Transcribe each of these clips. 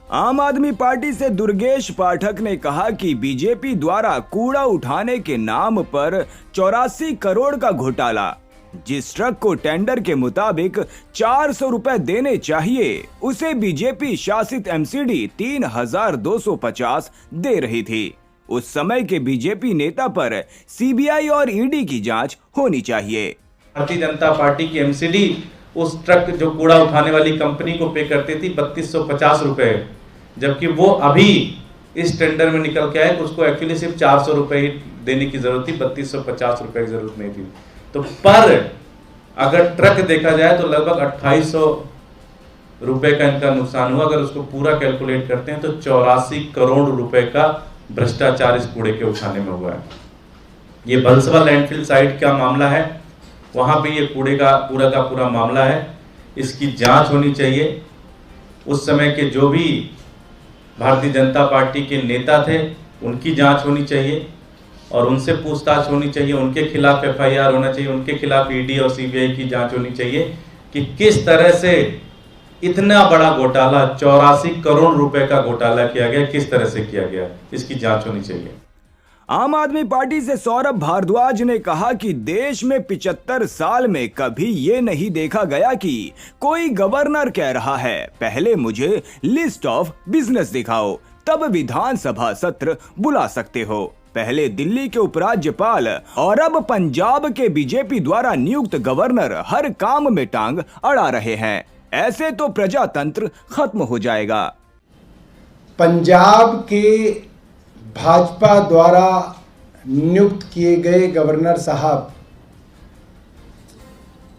आम आदमी पार्टी से दुर्गेश पाठक ने कहा कि बीजेपी द्वारा कूड़ा उठाने के नाम पर 84 करोड़ का घोटाला, जिस ट्रक को टेंडर के मुताबिक 400 रुपए देने चाहिए, उसे बीजेपी शासित एमसीडी 3250 दे रही थी। उस समय के बीजेपी नेता पर सीबीआई और ईडी की जांच होनी चाहिए। भारतीय जनता पार्टी की एमसीडी उस ट्रक जो कूड़ा उठाने वाली कंपनी को पे करती थी 3250 रुपए, जबकि वो अभी इस टेंडर में निकल के आया कि उसको एक्चुअली सिर्फ 400 रुपए ही देने की जरूरत थी, 3250 रुपए की जरूरत नहीं थी। तो पर अगर ट्रक देखा जाए तो लगभग 2800 रुपए का इनका नुकसान हुआ। अगर उसको पूरा कैलकुलेट करते हैं तो 84 करोड़ रुपए का भ्रष्टाचार इस कूड़े के उठाने में हुआ है। ये बलसवा लैंडफिल साइट का मामला है, वहां पे ये कूड़े का पूरा मामला है। इसकी जांच होनी चाहिए। उस समय के जो भी भारतीय जनता पार्टी के नेता थे उनकी जांच होनी चाहिए और उनसे पूछताछ होनी चाहिए। उनके खिलाफ एफआईआर होना चाहिए, उनके खिलाफ ईडी और सीबीआई की जांच होनी चाहिए कि किस तरह से इतना बड़ा घोटाला, 84 करोड़ रुपए का घोटाला किया गया, किस तरह से किया गया, इसकी जांच होनी चाहिए। आम आदमी पार्टी से सौरभ भारद्वाज ने कहा कि देश में 75 साल में कभी ये नहीं देखा गया कि कोई गवर्नर कह रहा है पहले मुझे लिस्ट ऑफ बिजनेस दिखाओ, तब विधानसभा सत्र बुला सकते हो। पहले दिल्ली के उपराज्यपाल और अब पंजाब के बीजेपी द्वारा नियुक्त गवर्नर हर काम में टांग अड़ा रहे हैं। ऐसे तो प्रजातंत्र खत्म हो जाएगा। पंजाब के भाजपा द्वारा नियुक्त किए गए गवर्नर साहब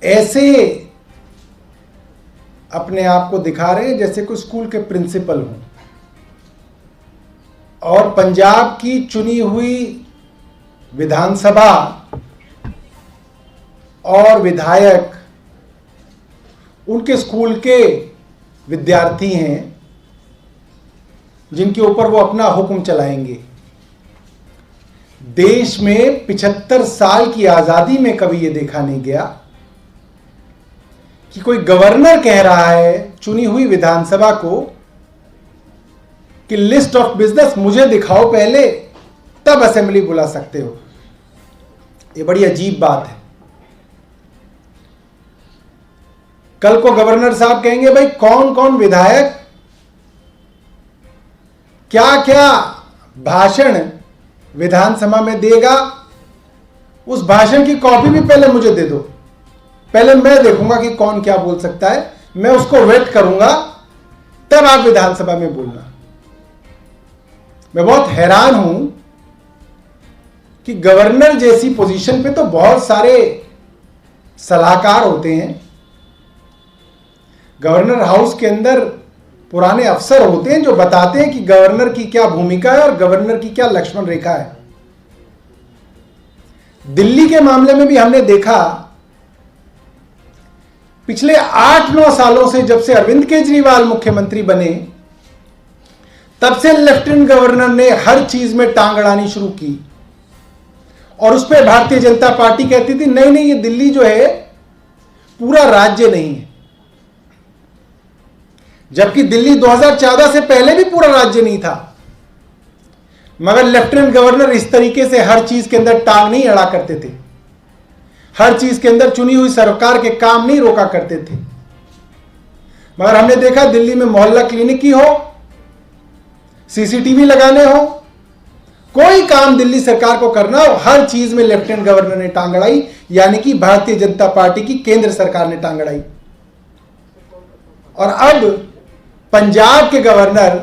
ऐसे अपने आप को दिखा रहे हैं जैसे कोई स्कूल के प्रिंसिपल हों, और पंजाब की चुनी हुई विधानसभा और विधायक उनके स्कूल के विद्यार्थी हैं जिनके ऊपर वो अपना हुक्म चलाएंगे। देश में 75 साल की आजादी में कभी ये देखा नहीं गया कि कोई गवर्नर कह रहा है चुनी हुई विधानसभा को कि लिस्ट ऑफ बिजनेस मुझे दिखाओ पहले, तब असेंबली बुला सकते हो। ये बड़ी अजीब बात है। कल को गवर्नर साहब कहेंगे भाई कौन कौन विधायक क्या क्या भाषण विधानसभा में देगा, उस भाषण की कॉपी भी पहले मुझे दे दो, पहले मैं देखूंगा कि कौन क्या बोल सकता है, मैं उसको वेट करूंगा, तब आप विधानसभा में बोलना। मैं बहुत हैरान हूं कि गवर्नर जैसी पोजीशन पे तो बहुत सारे सलाहकार होते हैं, गवर्नर हाउस के अंदर पुराने अफसर होते हैं जो बताते हैं कि गवर्नर की क्या भूमिका है और गवर्नर की क्या लक्ष्मण रेखा है। दिल्ली के मामले में भी हमने देखा, पिछले 8-9 सालों से जब से अरविंद केजरीवाल मुख्यमंत्री बने, तब से लेफ्टिनेंट गवर्नर ने हर चीज में टांग अड़ानी शुरू की और उस पर भारतीय जनता पार्टी कहती थी नहीं नहीं, ये दिल्ली जो है पूरा राज्य नहीं है, जबकि दिल्ली 2014 से पहले भी पूरा राज्य नहीं था। मगर लेफ्टिनेंट गवर्नर इस तरीके से हर चीज के अंदर टांग नहीं अड़ा करते थे, हर चीज के अंदर चुनी हुई सरकार के काम नहीं रोका करते थे। मगर हमने देखा दिल्ली में मोहल्ला क्लिनिक की हो, सीसीटीवी लगाने हो, कोई काम दिल्ली सरकार को करना हो, हर चीज में लेफ्टिनेंट गवर्नर ने टांग अड़ाई, यानी कि भारतीय जनता पार्टी की केंद्र सरकार ने टांग अड़ाई। और अब पंजाब के गवर्नर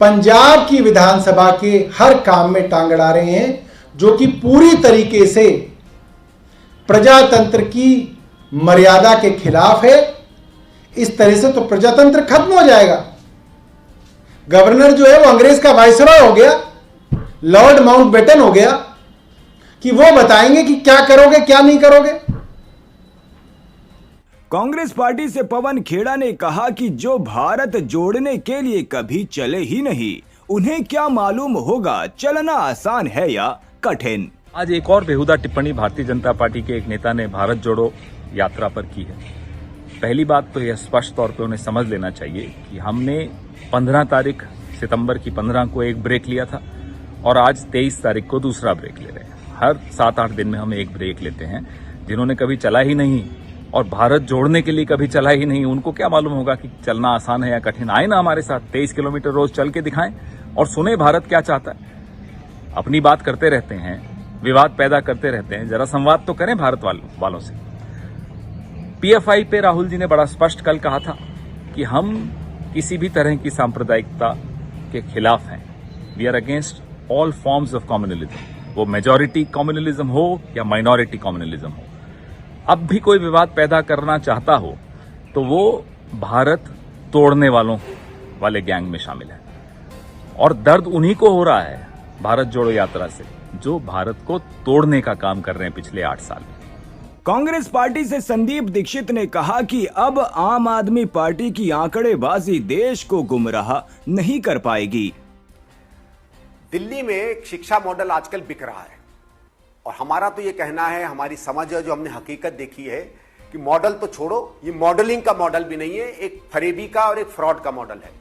पंजाब की विधानसभा के हर काम में टांग अड़ा रहे हैं, जो कि पूरी तरीके से प्रजातंत्र की मर्यादा के खिलाफ है। इस तरह से तो प्रजातंत्र खत्म हो जाएगा। गवर्नर जो है वो अंग्रेज का वाइसरॉय हो गया, लॉर्ड माउंटबेटन हो गया, कि वो बताएंगे कि क्या करोगे क्या नहीं करोगे। कांग्रेस पार्टी से पवन खेड़ा ने कहा कि जो भारत जोड़ने के लिए कभी चले ही नहीं, उन्हें क्या मालूम होगा चलना आसान है या कठिन। आज एक और बेहुदा टिप्पणी भारतीय जनता पार्टी के एक नेता ने भारत जोड़ो यात्रा पर की है। पहली बात तो यह स्पष्ट तौर पे उन्हें समझ लेना चाहिए कि हमने 15 तारीख सितंबर की 15 को एक ब्रेक लिया था और आज 23 तारीख को दूसरा ब्रेक ले रहे हैं। हर 7-8 दिन में हम एक ब्रेक लेते हैं। जिन्होंने कभी चला ही नहीं और भारत जोड़ने के लिए कभी चला ही नहीं, उनको क्या मालूम होगा कि चलना आसान है या कठिन। आए ना हमारे साथ 23 किलोमीटर रोज चल के दिखाएं और सुने भारत क्या चाहता है। अपनी बात करते रहते हैं, विवाद पैदा करते रहते हैं, जरा संवाद तो करें भारत वालों से। पीएफआई पे राहुल जी ने बड़ा स्पष्ट कल कहा था कि हम किसी भी तरह की सांप्रदायिकता के खिलाफ हैं। We are against all forms of communalism, वो मेजॉरिटी कम्युनलिज्म हो या माइनॉरिटी कम्युनलिज्म हो। अब भी कोई विवाद पैदा करना चाहता हो तो वो भारत तोड़ने वालों वाले गैंग में शामिल है। और दर्द उन्हीं को हो रहा है भारत जोड़ो यात्रा से, जो भारत को तोड़ने का काम कर रहे हैं पिछले 8 साल में। कांग्रेस पार्टी से संदीप दीक्षित ने कहा कि अब आम आदमी पार्टी की आंकड़ेबाजी देश को गुमराह नहीं कर पाएगी। दिल्ली में एक शिक्षा मॉडल आजकल बिक रहा है और हमारा तो ये कहना है, हमारी समझ है, जो हमने हकीकत देखी है कि मॉडल तो छोड़ो, ये मॉडलिंग का मॉडल भी नहीं है, एक फरेबी का और एक फ्रॉड का मॉडल है।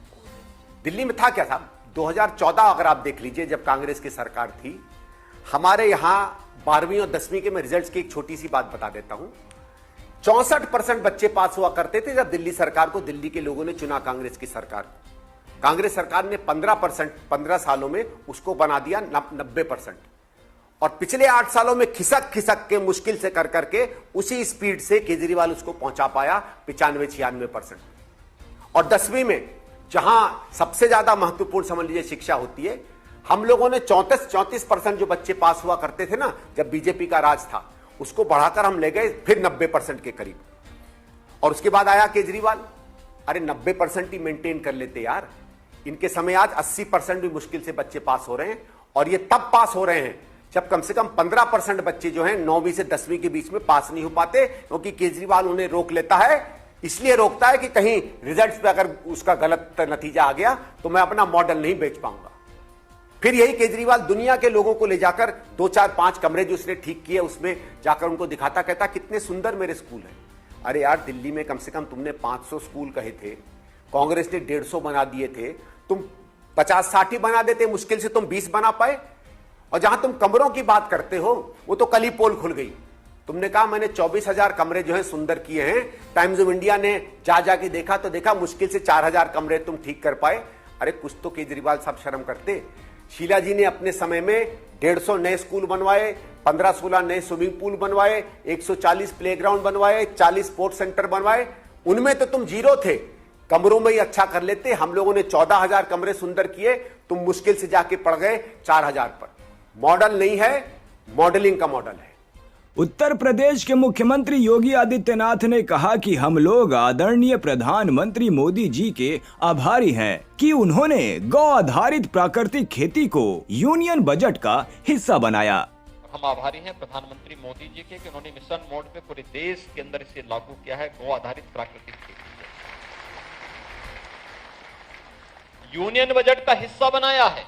दिल्ली में था क्या था 2014 अगर आप देख लीजिए, जब कांग्रेस की सरकार थी, हमारे यहां 12वीं और 10वीं के मैं रिजल्ट्स की एक छोटी सी बात बता देता हूं। 64% बच्चे पास हुआ करते थे जब दिल्ली सरकार को, दिल्ली के लोगों ने चुना कांग्रेस की सरकार। कांग्रेस सरकार ने 15 सालों में उसको बना दिया 90%। और पिछले 8 सालों में खिसक के मुश्किल से कर करके उसी स्पीड से केजरीवाल उसको पहुंचा पाया 95-96%। और 10वीं में, जहां सबसे ज्यादा महत्वपूर्ण समझ लीजिए शिक्षा होती है, हम लोगों ने 34% जो बच्चे पास हुआ करते थे ना जब बीजेपी का राज था, उसको बढ़ाकर हम ले गए फिर 90% के करीब। और उसके बाद आया केजरीवाल, अरे 90% ही मेंटेन कर लेते यार। इनके समय आज 80% भी मुश्किल से बच्चे पास हो रहे हैं, और ये तब पास हो रहे हैं जब कम से कम 15% बच्चे जो हैं 9वीं से 10वीं के बीच में पास नहीं हो पाते, क्योंकि केजरीवाल उन्हें रोक लेता है। इसलिए रोकता है कि कहीं रिजल्ट्स पे अगर उसका गलत नतीजा आ गया तो मैं अपना मॉडल नहीं बेच पाऊंगा। फिर यही केजरीवाल दुनिया के लोगों को ले जाकर 2-4-5 कमरे जो उसने ठीक किए उसमें जाकर उनको दिखाता, कहता कितने सुंदर मेरे स्कूल हैं। अरे यार, दिल्ली में कम से कम तुमने 500 स्कूल कहे थे, कांग्रेस ने 150 बना दिए थे, तुम 50-60 ही बना देते, मुश्किल से तुम 20 बना पाए। और जहां तुम कमरों की बात करते हो, वो तो कल ही पोल खुल गई। तुमने कहा मैंने 24,000 कमरे जो हैं सुंदर किए हैं। टाइम्स ऑफ इंडिया ने जाके देखा तो देखा मुश्किल से 4,000 कमरे तुम ठीक कर पाए। अरे कुछ तो केजरीवाल साहब शर्म करते। शीला जी ने अपने समय में 150 नए स्कूल बनवाए, 15-16 नए स्विमिंग पूल बनवाए, 140 प्लेग्राउंड बनवाए, 40 स्पोर्ट्स सेंटर बनवाए। उनमें तो तुम जीरो थे, कमरों में ही अच्छा कर लेते। हम लोगों ने 14,000 कमरे सुंदर किए, तुम मुश्किल से जाके पड़ गए 4,000 पर। मॉडल नहीं है, मॉडलिंग का मॉडल है। उत्तर प्रदेश के मुख्यमंत्री योगी आदित्यनाथ ने कहा कि हम लोग आदरणीय प्रधानमंत्री मोदी जी के आभारी हैं कि उन्होंने गौ आधारित प्राकृतिक खेती को यूनियन बजट का हिस्सा बनाया। हम आभारी हैं प्रधानमंत्री मोदी जी के कि उन्होंने मिशन मोड पे पूरे देश के अंदर इसे लागू किया है, गौ आधारित प्राकृतिक खेती यूनियन बजट का हिस्सा बनाया है।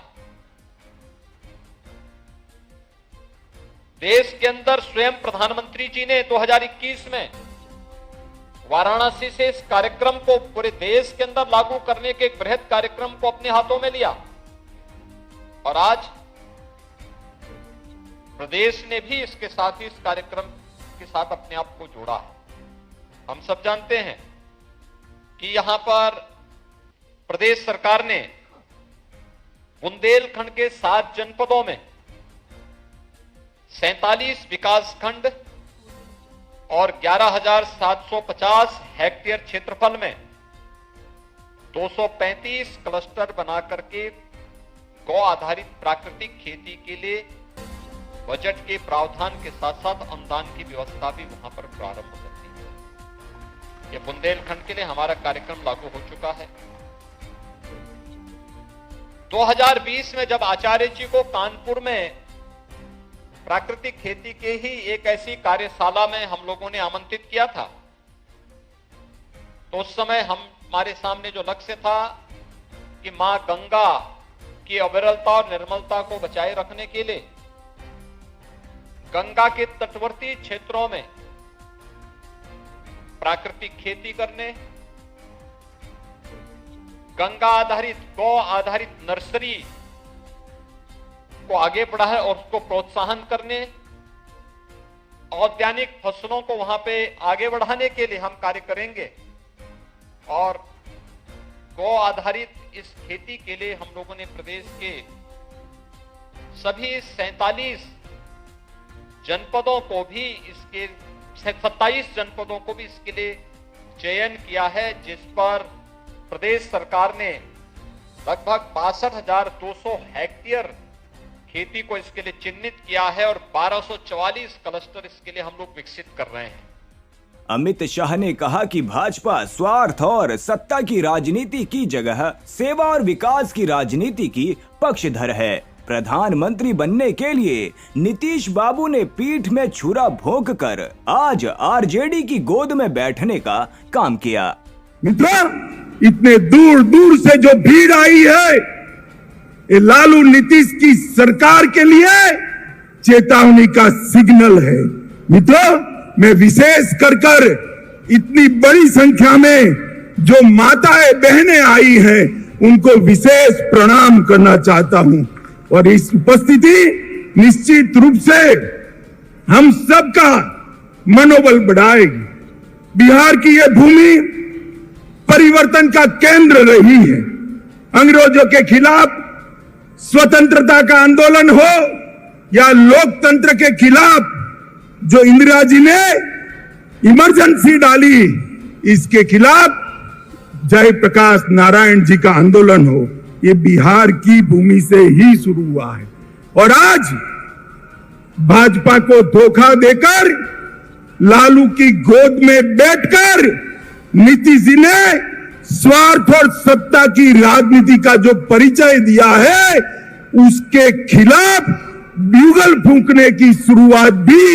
देश के अंदर स्वयं प्रधानमंत्री जी ने 2021 में वाराणसी से इस कार्यक्रम को पूरे देश के अंदर लागू करने के एक बृहद कार्यक्रम को अपने हाथों में लिया, और आज प्रदेश ने भी इसके साथ ही इस कार्यक्रम के साथ अपने आप को जोड़ा है। हम सब जानते हैं कि यहां पर प्रदेश सरकार ने बुंदेलखंड के 7 जनपदों में 47 विकास खंड और 11,750 हेक्टेयर क्षेत्रफल में 235 क्लस्टर बना करके गौ आधारित प्राकृतिक खेती के लिए बजट के प्रावधान के साथ साथ अनुदान की व्यवस्था भी वहां पर प्रारंभ करती है। यह बुंदेलखंड के लिए हमारा कार्यक्रम लागू हो चुका है। 2020 में जब आचार्य जी को कानपुर में प्राकृतिक खेती के ही एक ऐसी कार्यशाला में हम लोगों ने आमंत्रित किया था, तो उस समय हमारे सामने जो लक्ष्य था कि मां गंगा की अविरलता और निर्मलता को बचाए रखने के लिए गंगा के तटवर्ती क्षेत्रों में प्राकृतिक खेती करने, गंगा आधारित, गौ आधारित नर्सरी को आगे बढ़ाए और उसको प्रोत्साहन करने, औद्यानिक फसलों को वहां पे आगे बढ़ाने के लिए हम कार्य करेंगे। और गौ आधारित इस खेती के लिए हम लोगों ने प्रदेश के सभी 47 जनपदों को भी, इसके 27 जनपदों को भी इसके लिए चयन किया है, जिस पर प्रदेश सरकार ने लगभग 62,200 हेक्टेयर खेती को इसके लिए चिन्हित किया है और 1244 क्लस्टर इसके लिए हम लोग विकसित कर रहे हैं। अमित शाह ने कहा कि भाजपा स्वार्थ और सत्ता की राजनीति की जगह सेवा और विकास की राजनीति की पक्षधर है। प्रधानमंत्री बनने के लिए नीतीश बाबू ने पीठ में छुरा भोंक कर आज आरजेडी की गोद में बैठने का काम किया। मित्रों, इतने दूर दूर से जो भीड़ आई है, ये लालू नीतीश की सरकार के लिए चेतावनी का सिग्नल है। मित्रों, मैं विशेष कर इतनी बड़ी संख्या में जो माताएं बहनें आई हैं, उनको विशेष प्रणाम करना चाहता हूं और इस उपस्थिति निश्चित रूप से हम सबका मनोबल बढ़ाएगी। बिहार की यह भूमि परिवर्तन का केंद्र रही है। अंग्रेजों के खिलाफ स्वतंत्रता का आंदोलन हो या लोकतंत्र के खिलाफ जो इंदिरा जी ने इमरजेंसी डाली, इसके खिलाफ जयप्रकाश नारायण जी का आंदोलन हो, ये बिहार की भूमि से ही शुरू हुआ है। और आज भाजपा को धोखा देकर लालू की गोद में बैठकर नीतीश जी ने स्वार्थ और सत्ता की राजनीति का जो परिचय दिया है, उसके खिलाफ ब्यूगल फूंकने की शुरुआत भी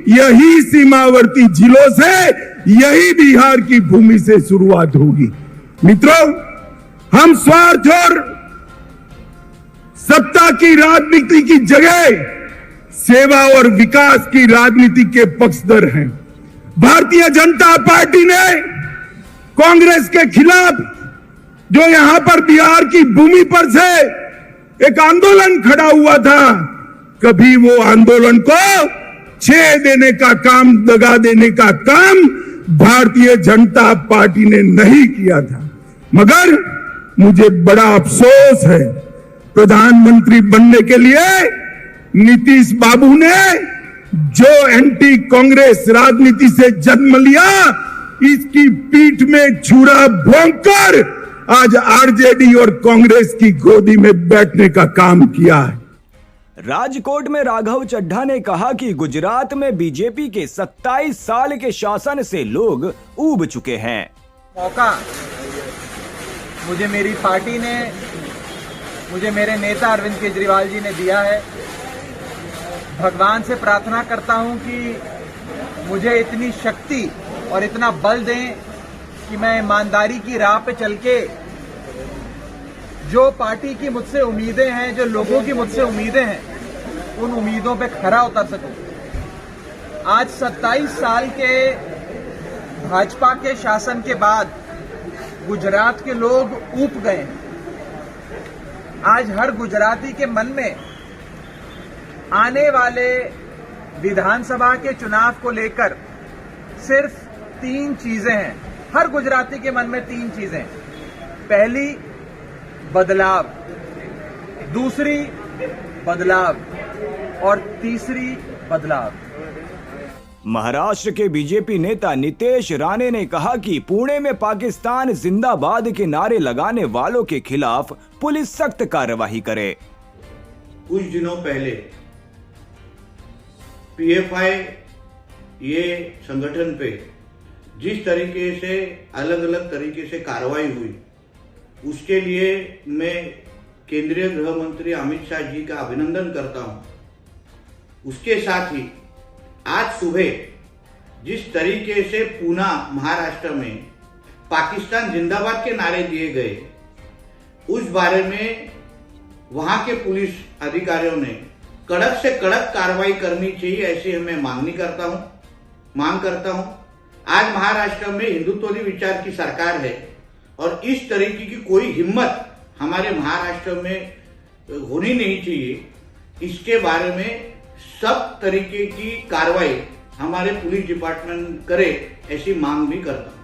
यही सीमावर्ती जिलों से, यही बिहार की भूमि से शुरुआत होगी। मित्रों, हम स्वार्थ और सत्ता की राजनीति की जगह सेवा और विकास की राजनीति के पक्षधर हैं। भारतीय जनता पार्टी ने कांग्रेस के खिलाफ जो यहां पर बिहार की भूमि पर से एक आंदोलन खड़ा हुआ था, कभी वो आंदोलन को छेड़ देने का काम, दगा देने का काम भारतीय जनता पार्टी ने नहीं किया था। मगर मुझे बड़ा अफसोस है, प्रधानमंत्री बनने के लिए नीतीश बाबू ने जो एंटी कांग्रेस राजनीति से जन्म लिया, इसकी पीठ में छुरा भोंककर आज आरजेडी और कांग्रेस की गोदी में बैठने का काम किया है। राजकोट में राघव चड्ढा ने कहा कि गुजरात में बीजेपी के 27 साल के शासन से लोग ऊब चुके हैं। मौका मुझे मेरी पार्टी ने, मुझे मेरे नेता अरविंद केजरीवाल जी ने दिया है। भगवान से प्रार्थना करता हूं कि मुझे इतनी शक्ति और इतना बल दें कि मैं ईमानदारी की राह पे चल के जो पार्टी की मुझसे उम्मीदें हैं, जो लोगों की मुझसे उम्मीदें हैं, उन उम्मीदों पे खरा उतर सकूं। आज 27 साल के भाजपा के शासन के बाद गुजरात के लोग ऊब गए। आज हर गुजराती के मन में आने वाले विधानसभा के चुनाव को लेकर सिर्फ 3 चीजें हैं। हर गुजराती के मन में 3 चीजें। पहली, बदलाव, दूसरी बदलाव और तीसरी बदलाव। महाराष्ट्र के बीजेपी नेता नितेश राणे ने कहा कि पुणे में पाकिस्तान जिंदाबाद के नारे लगाने वालों के खिलाफ पुलिस सख्त कार्रवाई करे। कुछ दिनों पहले पीएफआई ये संगठन पे जिस तरीके से अलग अलग तरीके से कार्रवाई हुई, उसके लिए मैं केंद्रीय गृह मंत्री अमित शाह जी का अभिनंदन करता हूं। उसके साथ ही आज सुबह जिस तरीके से पुणे महाराष्ट्र में पाकिस्तान जिंदाबाद के नारे दिए गए, उस बारे में वहां के पुलिस अधिकारियों ने कड़क से कड़क कार्रवाई करनी चाहिए, ऐसी मैं मांग करता हूं। आज महाराष्ट्र में हिंदुत्ववादी विचार की सरकार है और इस तरीके की कोई हिम्मत हमारे महाराष्ट्र में होनी नहीं चाहिए। इसके बारे में सब तरीके की कार्रवाई हमारे पुलिस डिपार्टमेंट करे, ऐसी मांग भी करता हूं।